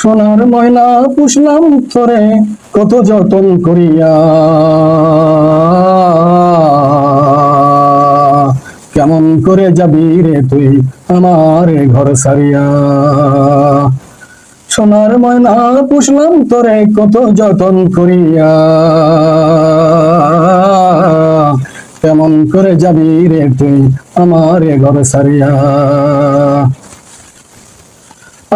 সোনার ময়না পুষলাম তোরে কত যতন করিয়া, কেমন করে যাবি রে তুই আমার ঘর সারিয়া। সোনার ময়না পুষলাম তোরে কত যতন করিয়া, কেমন করে যাবি রে তুই আমার ঘর সারিয়া।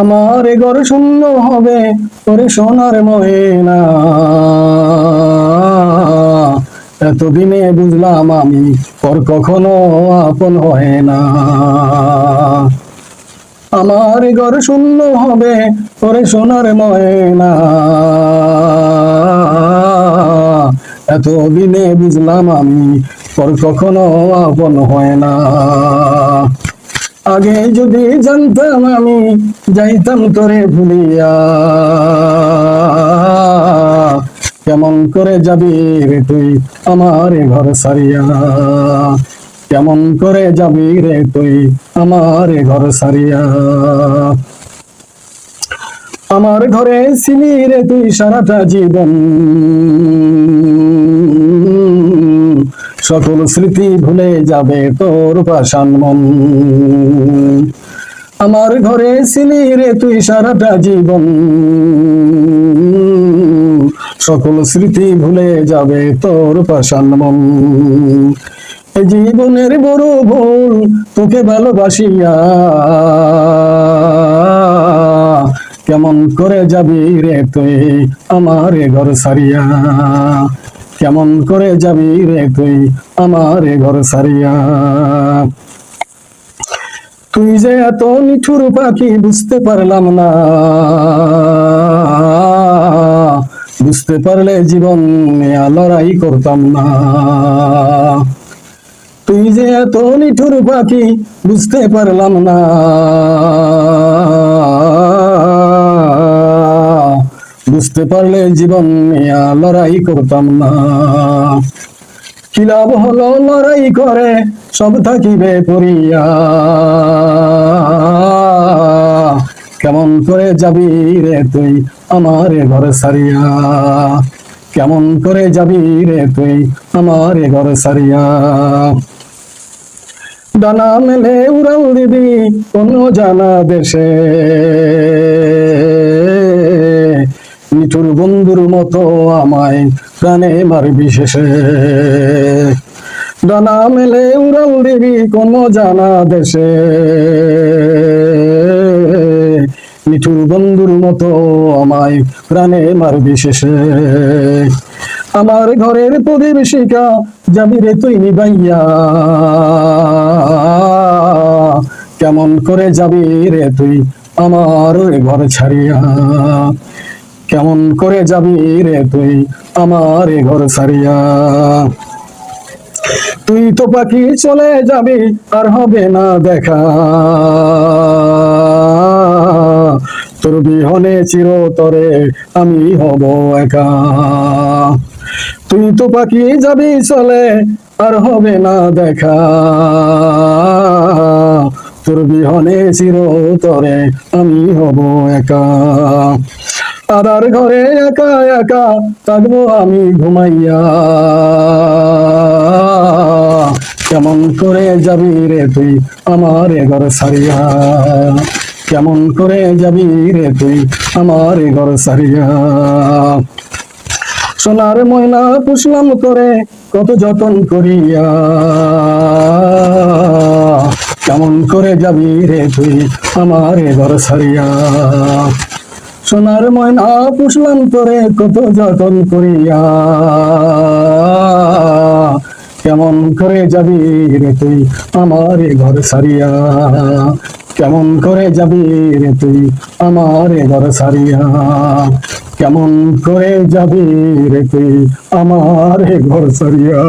আমার ঘর শূন্য হবে তোরে সোনার ময়না, এতদিনে বুঝলাম আমি পর কখনো আপন হয় না। আমার ঘর শূন্য হবে তোরে সোনার ময়না, এতদিনে বুঝলাম আমি পর কখনো আপন হয় না। আগে যদি জানতাম আমি যাইতাম তোরে ভুলিয়া, কেমন করে যাবি রে তুই আমার ঘর সারিয়া, কেমন করে যাবি রে তুই আমার ঘর সারিয়া। আমার ঘরে ছিলি রে তুই সারাটা জীবন, সকল স্মৃতি ভুলে যাবে তোর পাষাণ মন। আমার ঘরে ছিলি রে তুই সারাটা জীবন, সকল স্মৃতি ভুলে যাবে তোর পাষাণ মন। জীবনের বড় ভুল তোকে ভালোবাসিয়া, কেমন করে যাবি রে তুই আমার ঘর সারিয়া, কেমন করে যাবি রে তুই আমার ঘর সারিয়া। তুই যে এত নিঠুর পাখি বুঝতে পারলাম না, বুঝতে পারলে জীবন নিয়ে লড়াই করতাম না। তুই যে এত নিঠুর পাখি বুঝতে পারলাম না, বুঝতে পারলে জীবন নিয়ে লড়াই করতাম না। কি লাভ হলো লড়াই করে সব থাকিবে পড়িয়া, কেমন করে যাবি রে তুই আমার ঘর সারিয়া, কেমন করে যাবি রে তুই আমার ঘর সারিয়া। ডানা মেলে উড়াল দিবি কোন জানা দেশে, নিঠুর বন্ধুর মতো আমায় প্রাণে মারবি শেষে। ডানা মেলে উড়াল দিবি কোন জানা দেশে, নিঠুর বন্ধুর মতো আমায় প্রাণে মারবি শেষে। আমার ঘরের প্রতিবেশিকা যাবি রে তুই নিবাইয়া, কেমন করে যাবি রে তুই আমার ঘর ছাড়িয়া, কেমন করে যাবি রে তুই আমার ঘর ছাড়িয়া। তুই তো পাখি চলে যাবি আর হবে না দেখা, তোর বিহনে চিরতরে আমি হব একা। তুই তো পাখি যাবি চলে আর হবে না দেখা, তোর বিহনে চিরতরে আমি হব একা। আদার ঘরে একা একা থাকবো আমি ঘুমাইয়া, কেমন করে যাবি রে তুই আমার ঘর সারিয়া, কেমন করে যাবি রে তুই আমার ঘর সারিয়া। সোনার ময়না পুষলাম করে কত যতন করিয়া, কেমন করে যাবি রে তুই আমার ঘর সারিয়া। সোনার ময়না পুষলাম করে কত যতন করিয়া, কেমন করে যাবি রে তুই আমার ঘর সারিয়া, কেমন করে যাবি রে তুই আমার ঘর সারিয়া, কেমন করে যাবি রে তুই আমার ঘর সারিয়া।